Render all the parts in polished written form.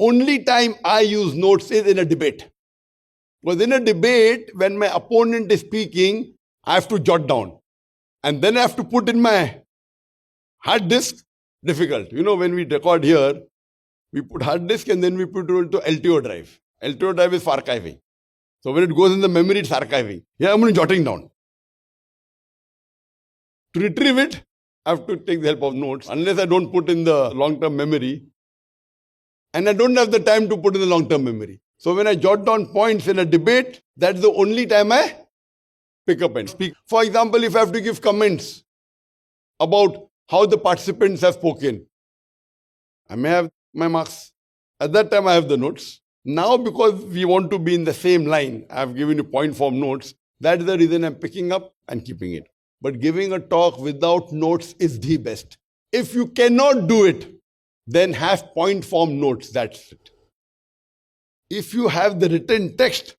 only time I use notes is in a debate. Because in a debate, when my opponent is speaking, I have to jot down. And then I have to put in my hard disk. Difficult. You know, when we record here, we put hard disk and then we put it into LTO drive. LTO drive is for archiving. So when it goes in the memory, it's archiving. Yeah, I'm only jotting down. To retrieve it, I have to take the help of notes. Unless I don't put in the long-term memory. And I don't have the time to put in the long-term memory. So when I jot down points in a debate, that's the only time I pick up and speak. For example, if I have to give comments about how the participants have spoken, I may have my marks. At that time, I have the notes. Now, because we want to be in the same line, I have given you point form notes. That's the reason I'm picking up and keeping it. But giving a talk without notes is the best. If you cannot do it, then have point form notes. That's it. If you have the written text,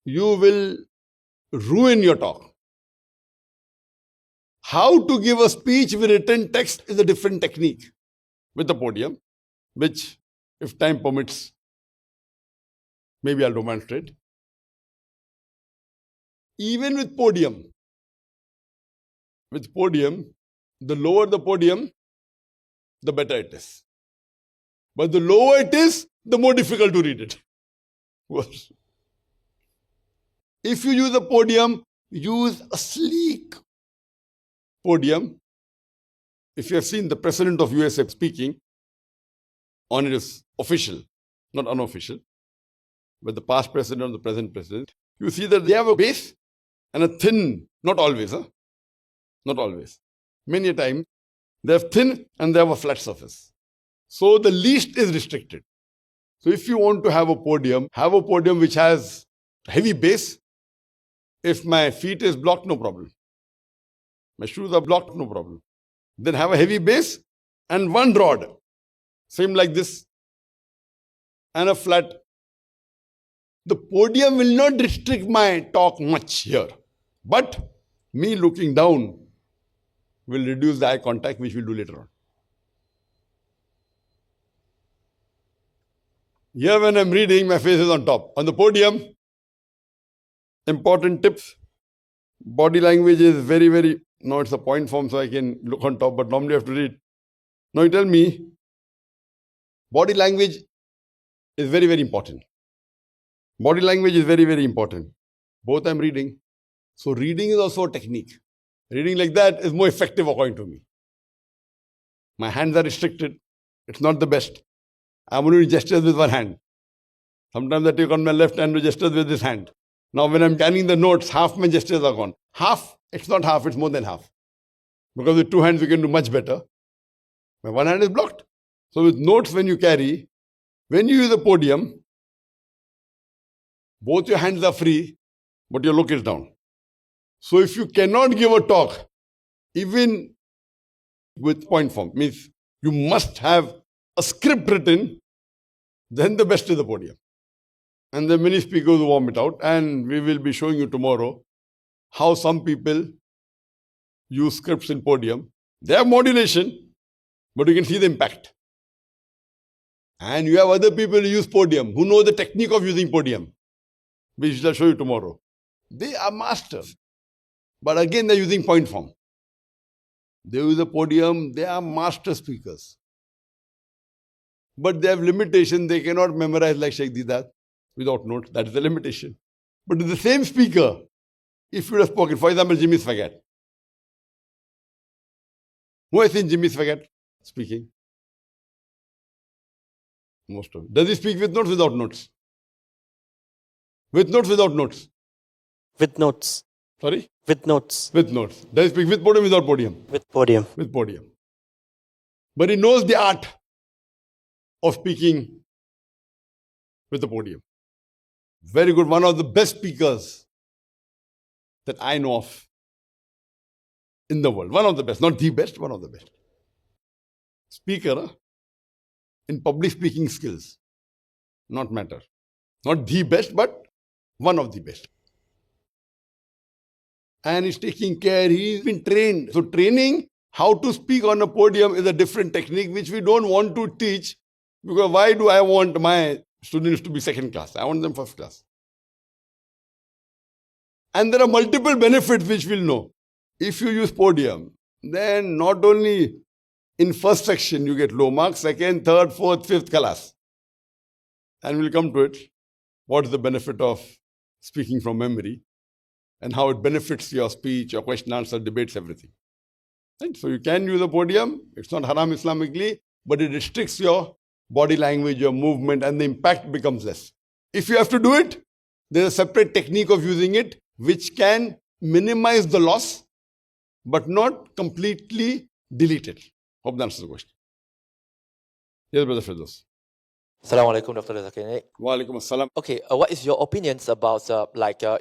you will ruin your talk. How to give a speech with written text is a different technique with the podium, which, if time permits, maybe I'll demonstrate. Even with podium, the lower the podium, the better it is. But the lower it is, the more difficult to read it. If you use a podium, use a sleek podium. If you have seen the president of USA speaking, on it is official, not unofficial, but the past president or the present president, you see that they have a base and a thin, not always, not always. Many a time, they have thin and they have a flat surface. So the least is restricted. So if you want to have a podium which has heavy base. If my feet is blocked, no problem. My shoes are blocked, no problem. Then have a heavy base and one rod, same like this, and a flat. The podium will not restrict my talk much here, but me looking down will reduce the eye contact, which we'll do later on. Here when I'm reading, my face is on top. On the podium, important tips. Body language is very, very, now it's a point form so I can look on top, but normally I have to read. Now you tell me, body language is very, very important. Body language is very, very important. Both I'm reading. So reading is also a technique. Reading like that is more effective according to me. My hands are restricted. It's not the best. I'm only doing gestures with one hand. Sometimes I take on my left hand to gestures with this hand. Now when I'm carrying the notes, half my gestures are gone. Half, it's not half, it's more than half. Because with two hands we can do much better. My one hand is blocked. So with notes when you carry, when you use a podium, both your hands are free, but your look is down. So if you cannot give a talk, even with point form, means you must have a script written, then the best is the podium. And there are many speakers who warm it out, and we will be showing you tomorrow how some people use scripts in podium. They have modulation, but you can see the impact. And you have other people who use podium, who know the technique of using podium, which I'll show you tomorrow. They are masters. But again, they're using point form. They use a podium, they are master speakers. But they have limitation, they cannot memorize like Sheikh Didat without notes. That is the limitation. But the same speaker, if you would have spoken, for example, Jimmy Swaggart. Who has seen Jimmy Swaggart speaking? Most of it. Does he speak with notes, without notes? With notes, without notes? With notes. Sorry? With notes. With notes. Does he speak with podium, without podium? With podium. With podium. But he knows the art of speaking with the podium. Very good. One of the best speakers that I know of in the world. One of the best. Not the best, one of the best. Speaker in public speaking skills. Not matter. Not the best, but one of the best. And he's taking care. He's been trained. So training how to speak on a podium is a different technique which we don't want to teach Because why do I want my students to be second class? I want them first class. And there are multiple benefits which we'll know. If you use podium, then not only in first section you get low marks, second, third, fourth, fifth class. And we'll come to it. What is the benefit of speaking from memory and how it benefits your speech, your question answer, debates, everything. Right? So you can use a podium. It's not haram Islamically, but it restricts your body language, your movement, and the impact becomes less. If you have to do it, there's a separate technique of using it which can minimize the loss but not completely delete it. Hope that answers the question. Yes, Brother Firdaus. Assalamu alaikum, Dr. Zakir. Naik. Wa alaikum assalam. Okay, what is your opinions about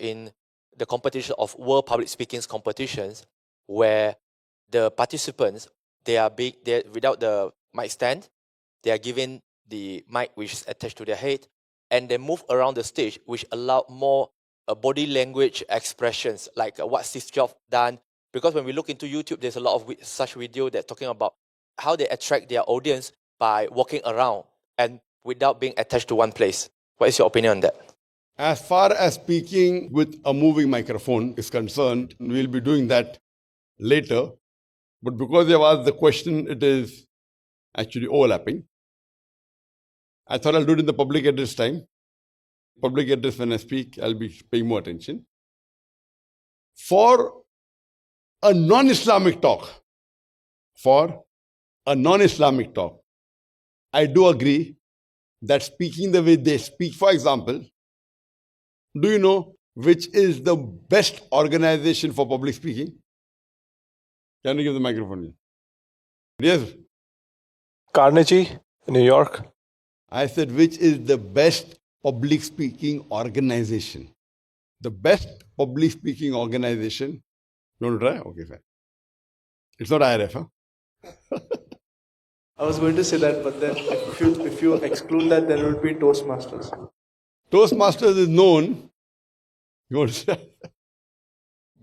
in the competition of world public speaking competitions where the participants, they without the mic stand, they are given the mic which is attached to their head, and they move around the stage, which allow more body language expressions, like what Steve Jobs done. Because when we look into YouTube, there's a lot of such video that talking about how they attract their audience by walking around and without being attached to one place. What is your opinion on that? As far as speaking with a moving microphone is concerned, we'll be doing that later. But because you've asked the question, it is actually overlapping. I thought I'll do it in the public address time. Public address, when I speak, I'll be paying more attention. For a non-Islamic talk, I do agree that speaking the way they speak, for example, do you know which is the best organization for public speaking? Can you give the microphone? Yes. Carnegie, New York. I said, which is the best public speaking organization? The best public speaking organization. You want to try? Okay, fine. It's not IRF, huh? I was going to say that, but then if you exclude that, then it would be Toastmasters. Toastmasters is known, you want to say?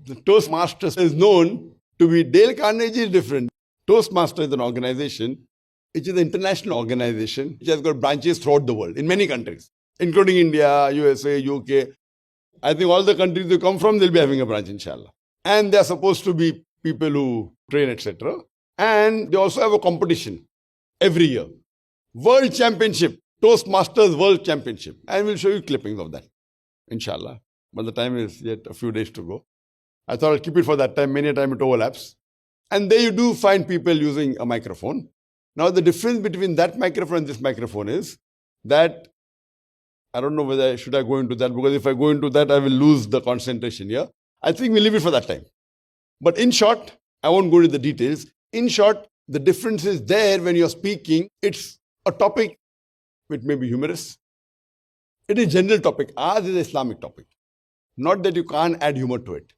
The Toastmasters is known to be, Dale Carnegie is different. Toastmasters is an organization, which is an international organization, which has got branches throughout the world, in many countries, including India, USA, UK. I think all the countries you come from, they'll be having a branch, inshallah. And they're supposed to be people who train, etc. And they also have a competition every year. World Championship, Toastmasters World Championship. And we'll show you clippings of that, inshallah. But the time is yet a few days to go. I thought I'll keep it for that time. Many a time it overlaps. And there you do find people using a microphone. Now the difference between that microphone and this microphone is that, I don't know whether should I go into that, because if I go into that, I will lose the concentration here. I think we'll leave it for that time. But in short, I won't go into the details. In short, the difference is there when you're speaking. It's a topic which may be humorous. It is a general topic. Ours is an Islamic topic. Not that you can't add humor to it.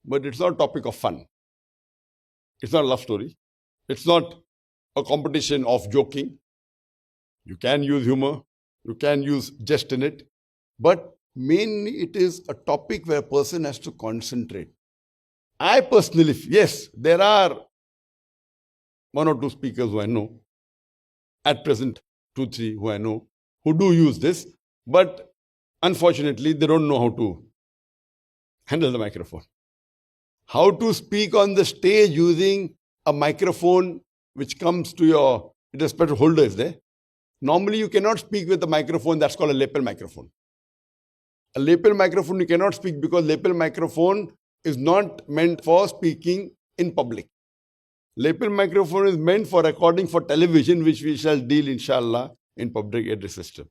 But it's not a topic of fun. It's not a love story. It's not a competition of joking. You can use humor. You can use jest in it. But mainly it is a topic where a person has to concentrate. I personally, yes, there are one or two speakers who I know, at present 2, 3 who I know, who do use this, but unfortunately they don't know how to handle the microphone. How to speak on the stage using a microphone which comes to your, it is special holder is there. Normally you cannot speak with a microphone that's called a lapel microphone. A lapel microphone you cannot speak because lapel microphone is not meant for speaking in public. Lapel microphone is meant for recording for television, which we shall deal inshallah in public address system.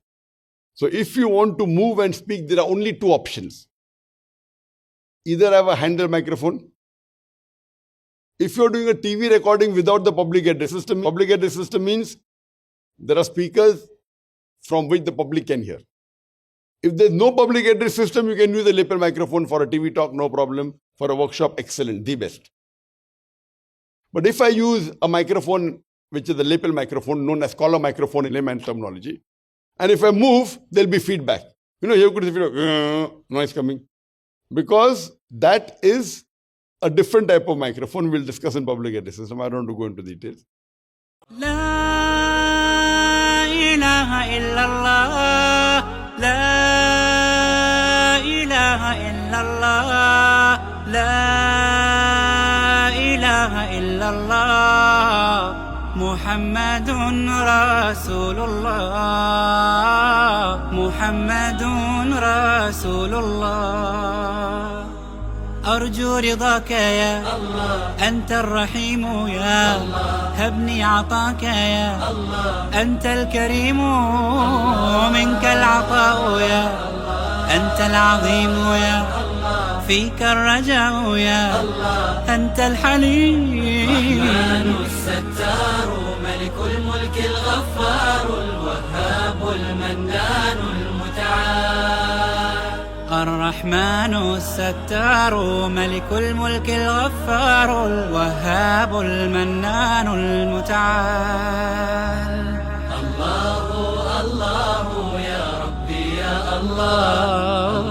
So if you want to move and speak, there are only two options. Either have a handle microphone. If you're doing a TV recording without the public address system means there are speakers from which the public can hear. If there's no public address system, you can use a lapel microphone for a TV talk, no problem. For a workshop, excellent, the best. But if I use a microphone, which is a lapel microphone, known as collar microphone in layman's terminology, and if I move, there'll be feedback. You know, you could see feedback, noise coming. Because that is a different type of microphone. We'll discuss in public address system. I don't want to go into details. إله إلا الله لا إله إلا الله لا إله إلا الله محمد رسول الله محمد رسول الله أرجو رضاك يا الله أنت الرحيم يا الله هبني عطاك يا الله أنت الكريم منك العطاء يا الله أنت العظيم يا الله فيك الرجاء يا الله أنت الحليم الرحمن الستار ملك الملك الغفار الوهاب المنان المتعال الرحمن الستار ملك الملك الغفار الوهاب المنان المتعال الله الله يا ربي يا الله